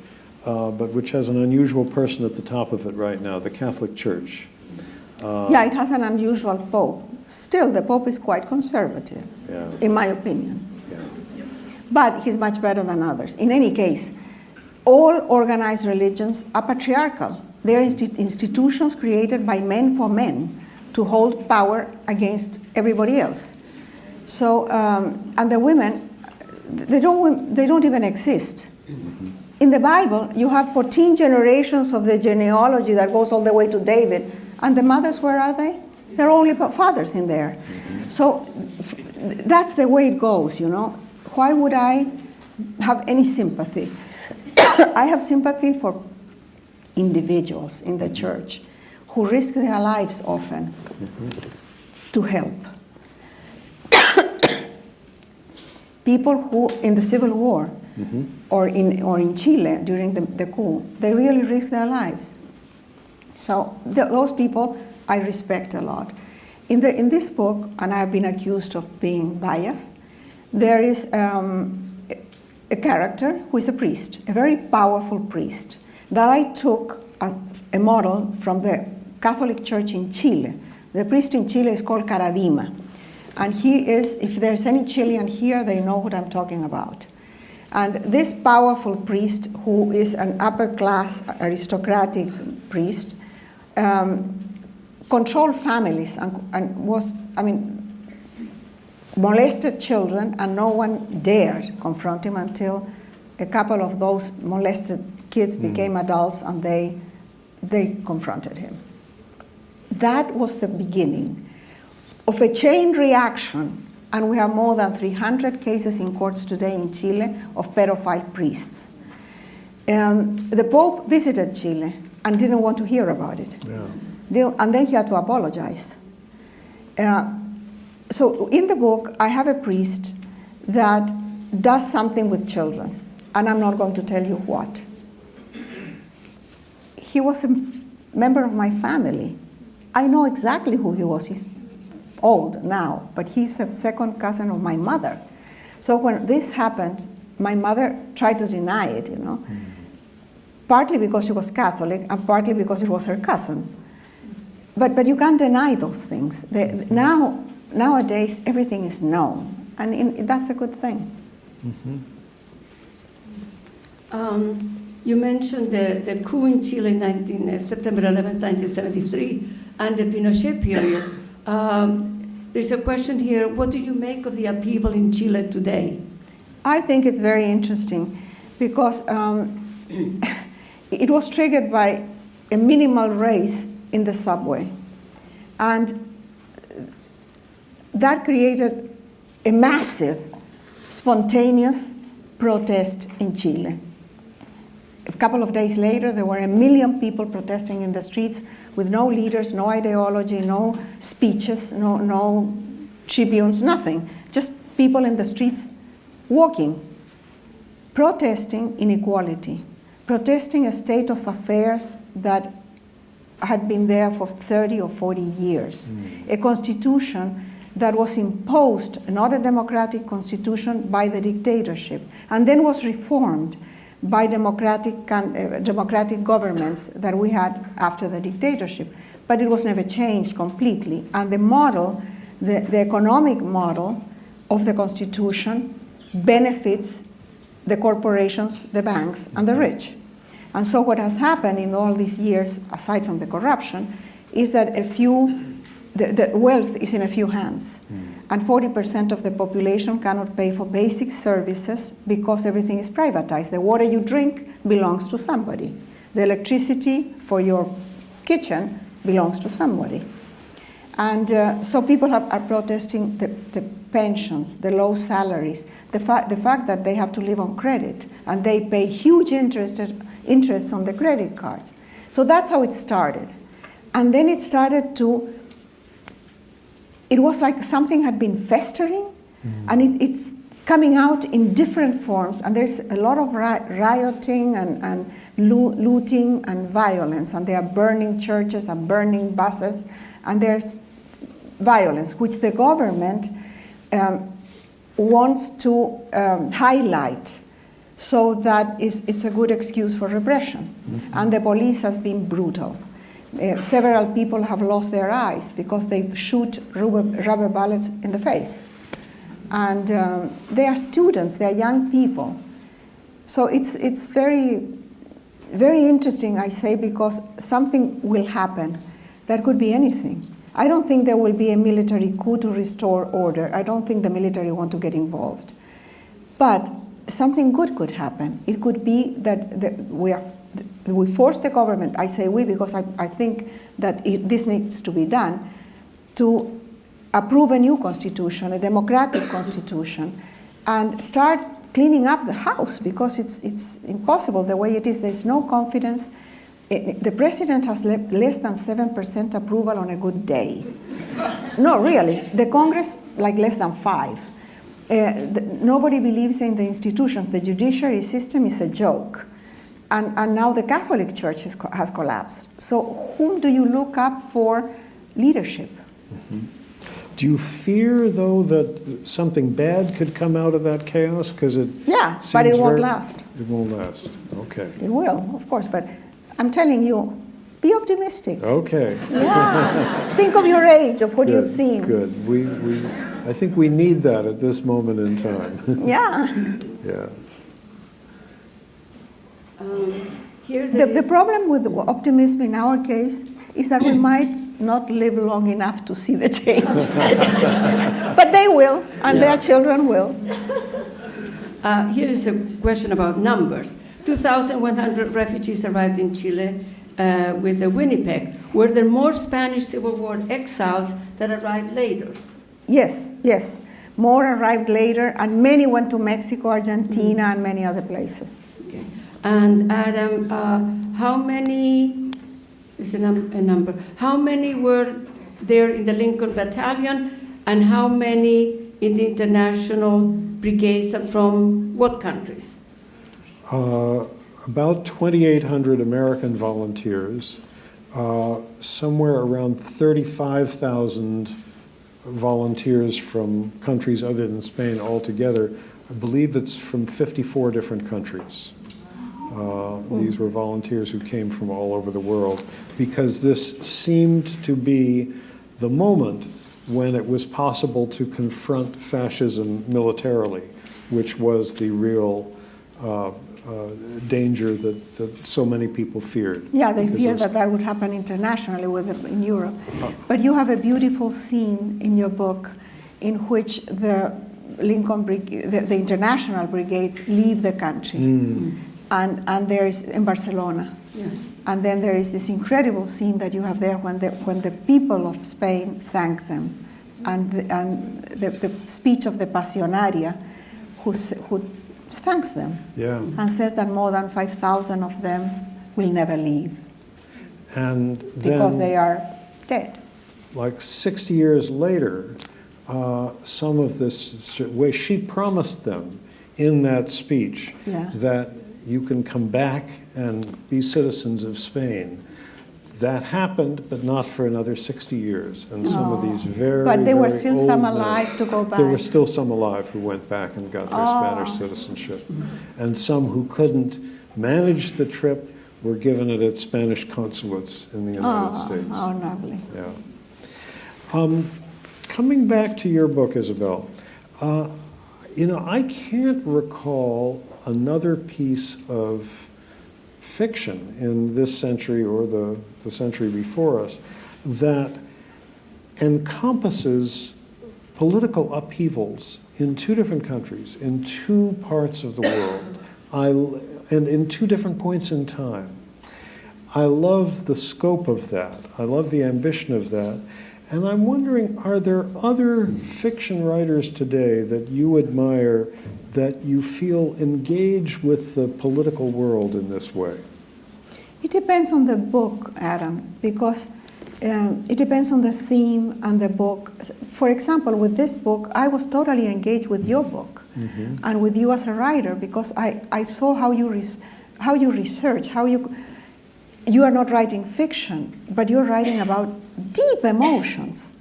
but which has an unusual person at the top of it right now, the Catholic Church. Yeah, it has an unusual pope. Still, the pope is quite conservative, in my opinion. Yeah. But he's much better than others. In any case, all organized religions are patriarchal. They are institutions created by men for men to hold power against everybody else. So, and the women, they don't even exist. In the Bible, you have 14 generations of the genealogy that goes all the way to David. And the mothers, where are they? There are only fathers in there. So that's the way it goes, you know. Why would I have any sympathy? I have sympathy for individuals in the church who risk their lives often to help. People who, in the Civil War, or in Chile during the coup, they really risk their lives. So those people I respect a lot. In this book, and I've been accused of being biased, there is a character who is a priest, a very powerful priest, that I took a model from the Catholic Church in Chile. The priest in Chile is called Caradima. And he is, if there's any Chilean here, they know what I'm talking about. And this powerful priest, who is an upper-class aristocratic priest, controlled families and was, molested children, and no one dared confront him until a couple of those molested kids became adults and they confronted him. That was the beginning of a chain reaction, and we have more than 300 cases in courts today in Chile of pedophile priests. The Pope visited Chile and didn't want to hear about it. Yeah. And then he had to apologize. So in the book, I have a priest that does something with children, and I'm not going to tell you what. He was a member of my family. I know exactly who he was. He's old now, but he's a second cousin of my mother. So when this happened, my mother tried to deny it, you know, partly because she was Catholic and partly because it was her cousin. But you can't deny those things. Nowadays, everything is known, and that's a good thing. You mentioned the coup in Chile in September 11, 1973, and the Pinochet period. There's a question here, what do you make of the upheaval in Chile today? I think it's very interesting because it was triggered by a minimal race in the subway. And that created a massive, spontaneous protest in Chile. A couple of days later, there were 1 million people protesting in the streets with no leaders, no ideology, no speeches, no tribunes, nothing. Just people in the streets walking, protesting inequality, protesting a state of affairs that had been there for 30 or 40 years. A constitution that was imposed, not a democratic constitution, by the dictatorship, and then was reformed by democratic governments that we had after the dictatorship. But it was never changed completely. And the model The economic model of the Constitution benefits the corporations, the banks, and the rich. And so what has happened in all these years, aside from the corruption, is that the wealth is in a few hands. And 40% of the population cannot pay for basic services because everything is privatized. The water you drink belongs to somebody. The electricity for your kitchen belongs to somebody. And so people are protesting the pensions, the low salaries, the fact that they have to live on credit, and they pay huge interest on the credit cards. So that's how it started. And then it started to, it was like something had been festering, and it's coming out in different forms, and there's a lot of rioting and looting and violence, and they are burning churches and burning buses, and there's violence, which the government wants to highlight, so that it's a good excuse for repression. And the police has been brutal. Several people have lost their eyes because they shoot rubber bullets in the face. And they are students, they are young people. So it's very, very interesting, I say, because something will happen. That could be anything. I don't think there will be a military coup to restore order. I don't think the military want to get involved. But something good could happen. It could be that we force the government, I say we because I think that this needs to be done, to approve a new constitution, a democratic constitution, and start cleaning up the house, because it's impossible the way it is. There's no confidence. The president has less than 7% approval on a good day. No, really. The Congress, like less than 5%. Nobody believes in the institutions. The judiciary system is a joke. And now the Catholic Church has collapsed. So whom do you look up for leadership? Mm-hmm. Do you fear, though, that something bad could come out of that chaos? Because but it won't last. It won't last. Okay. It will, of course, but I'm telling you, be optimistic. Okay. Yeah. Think of your age, of what you've seen. Good. I think we need that at this moment in time. Yeah. Yeah. The problem with optimism in our case is that we might not live long enough to see the change. But they will, and their children will. Here is a question about numbers. 2,100 refugees arrived in Chile with the Winnipeg. Were there more Spanish Civil War exiles that arrived later? Yes. More arrived later, and many went to Mexico, Argentina, and many other places. Okay. And Adam, how many is a number? How many were there in the Lincoln Battalion, and how many in the international brigades, and from what countries? About 2,800 American volunteers, somewhere around 35,000 volunteers from countries other than Spain altogether. I believe it's from 54 different countries. These were volunteers who came from all over the world, because this seemed to be the moment when it was possible to confront fascism militarily, which was the real danger that so many people feared. Yeah, they feared that would happen internationally in Europe. But you have a beautiful scene in your book in which the the international brigades leave the country. And there is in Barcelona. Yeah. And then there is this incredible scene that you have there when the people of Spain thank them, and the speech of the Pasionaria, who thanks them, and says that more than 5,000 of them will never leave, and because they are dead. Like 60 years later, some of this way she promised them in that speech that you can come back and be citizens of Spain. That happened, but not for another 60 years. And some of these But there were very still old some men, alive to go back. There were still some alive who went back and got their Spanish citizenship. And some who couldn't manage the trip were given it at Spanish consulates in the United States. Oh, lovely. Yeah. coming back to your book, Isabel, I can't recall another piece of fiction in this century or the century before us that encompasses political upheavals in two different countries, in two parts of the world, and in two different points in time. I love the scope of that. I love the ambition of that. And I'm wondering, are there other fiction writers today that you admire that you feel engage with the political world in this way? It depends on the book, Adam, because it depends on the theme and the book. For example, with this book, I was totally engaged with your book and with you as a writer, because I saw how you research, how you are not writing fiction, but you're writing about deep emotions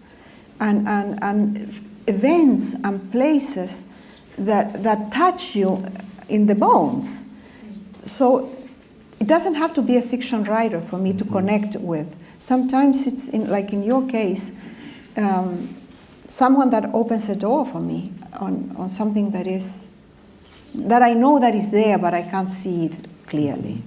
and events and places that touch you in the bones. So it doesn't have to be a fiction writer for me to connect with. Sometimes it's like in your case, someone that opens a door for me on something that I know that is there, but I can't see it clearly.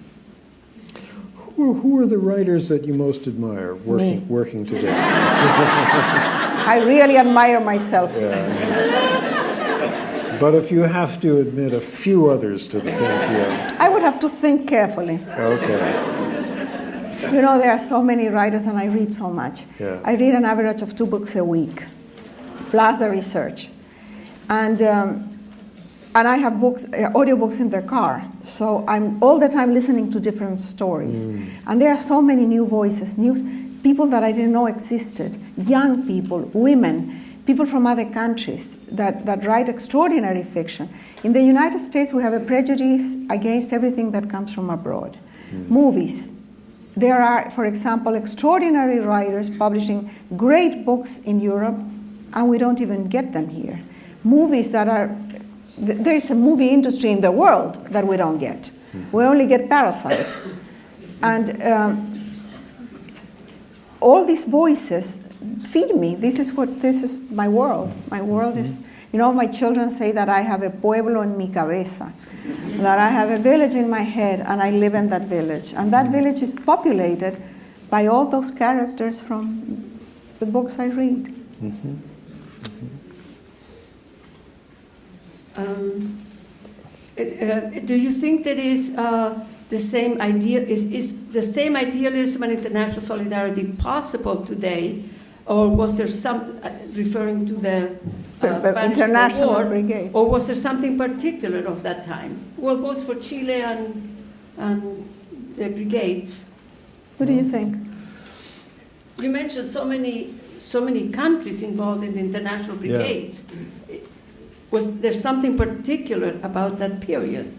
Who are the writers that you most admire working today? I really admire myself. Yeah. But if you have to admit a few others to the pantheon. I would have to think carefully. Okay. There are so many writers and I read so much. Yeah. I read an average of 2 books a week, plus the research. And I have audiobooks in the car. So I'm all the time listening to different stories. And there are so many new voices, people that I didn't know existed, young people, women, people from other countries that write extraordinary fiction. In the United States, we have a prejudice against everything that comes from abroad. Movies. There are, for example, extraordinary writers publishing great books in Europe, and we don't even get them here. Movies that are... There is a movie industry in the world that we don't get. We only get Parasite. And all these voices feed me. This is my world. My world is, my children say that I have a pueblo en mi cabeza, that I have a village in my head and I live in that village. And that village is populated by all those characters from the books I read. Do you think that is the same idea? Is the same idealism and international solidarity possible today, or was there some referring to the Spanish international War, brigades, or was there something particular of that time? Well, both for Chile and the brigades. What do you think? You mentioned so many countries involved in the international brigades. Yeah. Was there something particular about that period?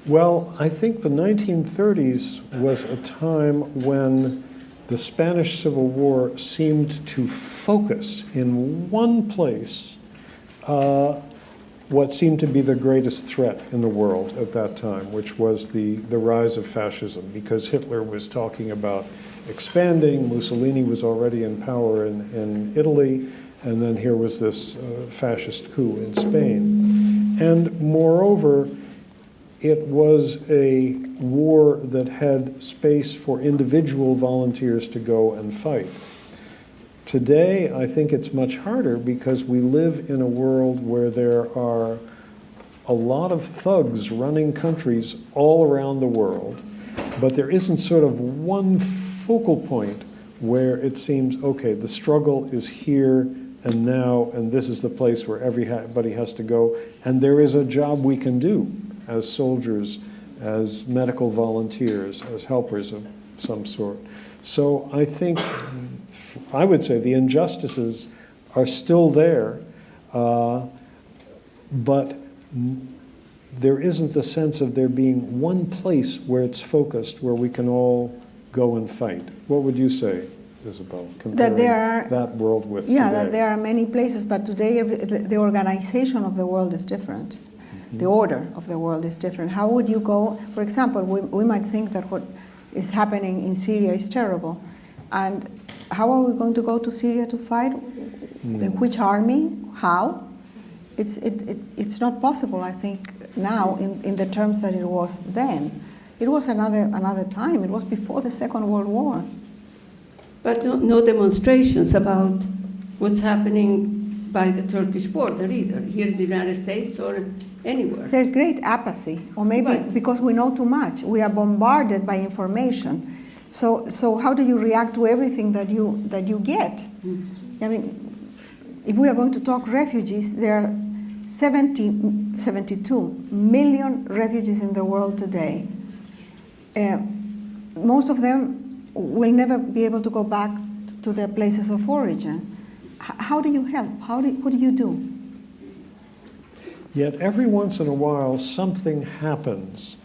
Well, I think the 1930s was a time when the Spanish Civil War seemed to focus in one place what seemed to be the greatest threat in the world at that time, which was the rise of fascism, because Hitler was talking about expanding, Mussolini was already in power in Italy, and then here was this fascist coup in Spain. And moreover, it was a war that had space for individual volunteers to go and fight. Today, I think it's much harder because we live in a world where there are a lot of thugs running countries all around the world, but there isn't sort of one focal point where it seems, okay, the struggle is here and now, and this is the place where everybody has to go, and there is a job we can do as soldiers, as medical volunteers, as helpers of some sort. So I think, I would say the injustices are still there, but there isn't the sense of there being one place where it's focused, where we can all go and fight. What would you say, Isabel, comparing that world with today? That there are many places, but today the organization of the world is different. The order of the world is different. How would you go, for example, we might think that what is happening in Syria is terrible, and how are we going to go to Syria to fight? Which army? How? It's not possible, I think, now in the terms that it was then. It was another time. It was before the Second World War. But no demonstrations about what's happening by the Turkish border either, here in the United States or anywhere. There's great apathy, or maybe Right. because we know too much. We are bombarded by information. So how do you react to everything that you get? I mean, if we are going to talk refugees, there are 72 million refugees in the world today. Most of them will never be able to go back to their places of origin. How do you help? What do you do? Yet every once in a while, something happens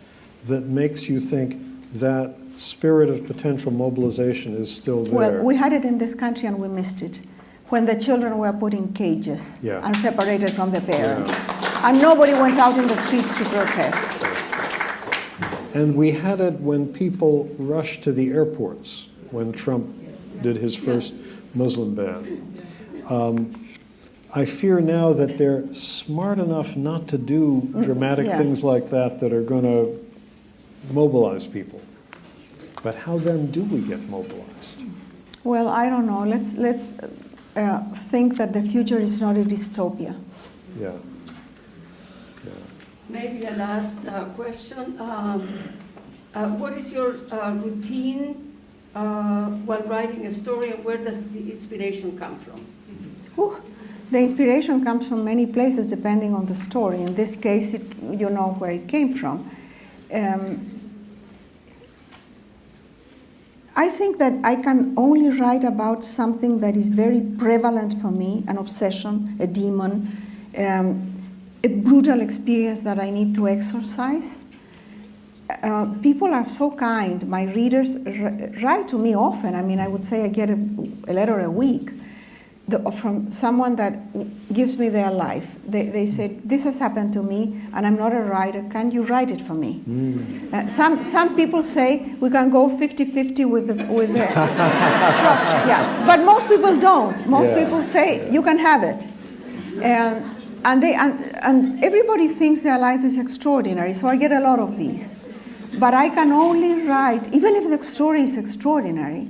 that makes you think that spirit of potential mobilization is still there. Well, we had it in this country and we missed it. When the children were put in cages and separated from the parents. And nobody went out in the streets to protest. And we had it when people rushed to the airports, when Trump did his first Muslim ban. I fear now that they're smart enough not to do dramatic things like that are going to mobilize people. But how then do we get mobilized? Well, I don't know. Let's think that the future is not a dystopia. Yeah. Maybe a last question. What is your routine while writing a story, and where does the inspiration come from? The inspiration comes from many places depending on the story. In this case, you know where it came from. I think that I can only write about something that is very prevalent for me, an obsession, a demon, a brutal experience that I need to exorcise. People are so kind. My readers write to me often. I mean, I would say I get a letter a week from someone that gives me their life. They say, this has happened to me, and I'm not a writer. Can you write it for me? Some people say we can go 50-50 with the but most people don't. Most people say you can have it. And everybody thinks their life is extraordinary, so I get a lot of these. But I can only write, even if the story is extraordinary,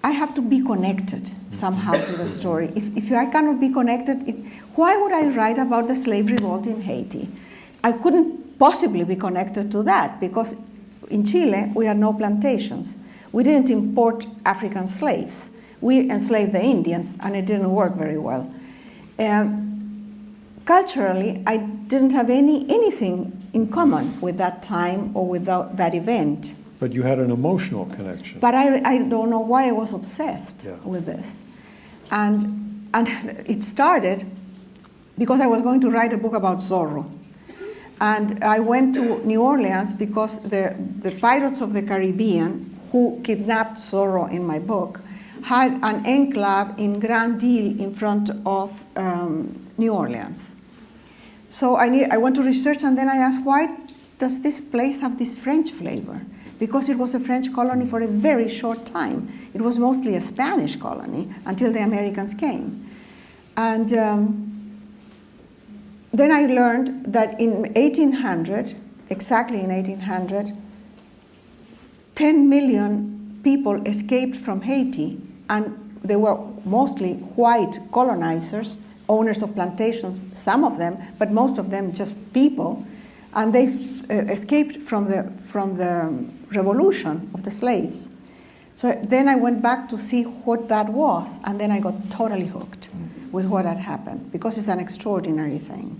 I have to be connected somehow to the story. If I cannot be connected, why would I write about the slave revolt in Haiti? I couldn't possibly be connected to that, because in Chile we had no plantations. We didn't import African slaves. We enslaved the Indians, and it didn't work very well. Culturally, I didn't have anything in common with that time or with that event. But you had an emotional connection. But I don't know why I was obsessed with this. And it started because I was going to write a book about Zorro. And I went to New Orleans because the Pirates of the Caribbean, who kidnapped Zorro in my book, had an enclave in Grand Île in front of New Orleans. So I went to research, and then I asked, why does this place have this French flavor? Because it was a French colony for a very short time. It was mostly a Spanish colony until the Americans came. And then I learned that in 1800, exactly in 1800, 10 million people escaped from Haiti, and they were mostly white colonizers, owners of plantations, some of them, but most of them just people, and they escaped from the revolution of the slaves. So then I went back to see what that was, and then I got totally hooked with what had happened, because it's an extraordinary thing.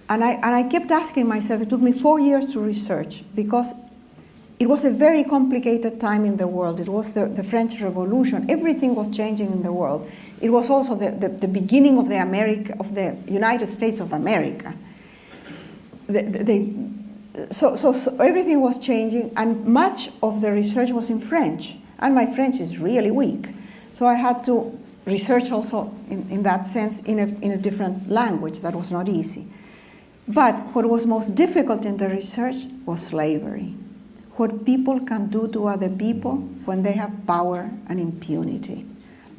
And I kept asking myself, it took me 4 years to research, because it was a very complicated time in the world. It was the French Revolution. Everything was changing in the world. It was also the beginning of the United States of America. So everything was changing, and much of the research was in French, and my French is really weak. So I had to research also in that sense in a different language. That was not easy. But what was most difficult in the research was slavery. What people can do to other people when they have power and impunity.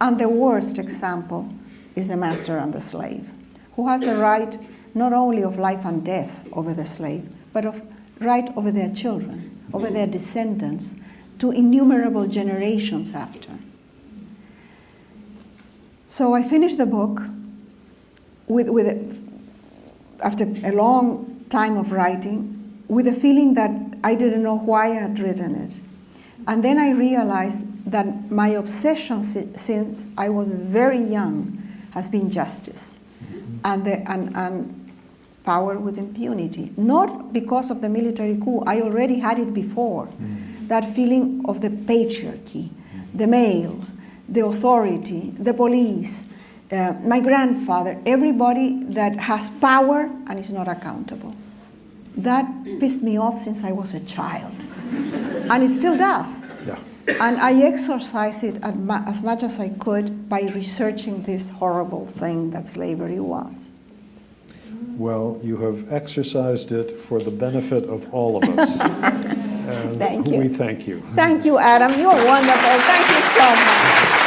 And the worst example is the master and the slave, who has the right not only of life and death over the slave, but of right over their children, over their descendants, to innumerable generations after. So I finished the book after a long time of writing, with a feeling that I didn't know why I had written it. And then I realized that my obsession since I was very young has been justice and power with impunity. Not because of the military coup, I already had it before. That feeling of the patriarchy, the male, the authority, the police, my grandfather, everybody that has power and is not accountable. That pissed me off since I was a child. And it still does. Yeah. And I exorcised it as much as I could by researching this horrible thing that slavery was. Well, you have exercised it for the benefit of all of us. And Thank you. We thank you. Thank you, Adam. You're wonderful. Thank you so much.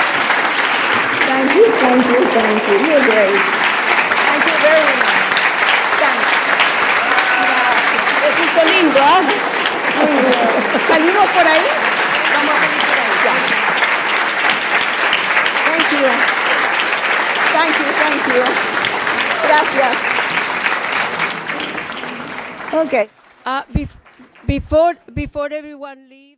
Thank you, thank you, thank you. You're great. Thank you very much. Thanks. Besito lindo, ¿ah? Muy bien. ¿Salimos por ahí? Vamos a salir por ahí. Ya. Thank you. Thank you, thank you. Gracias. Okay. Before everyone leaves.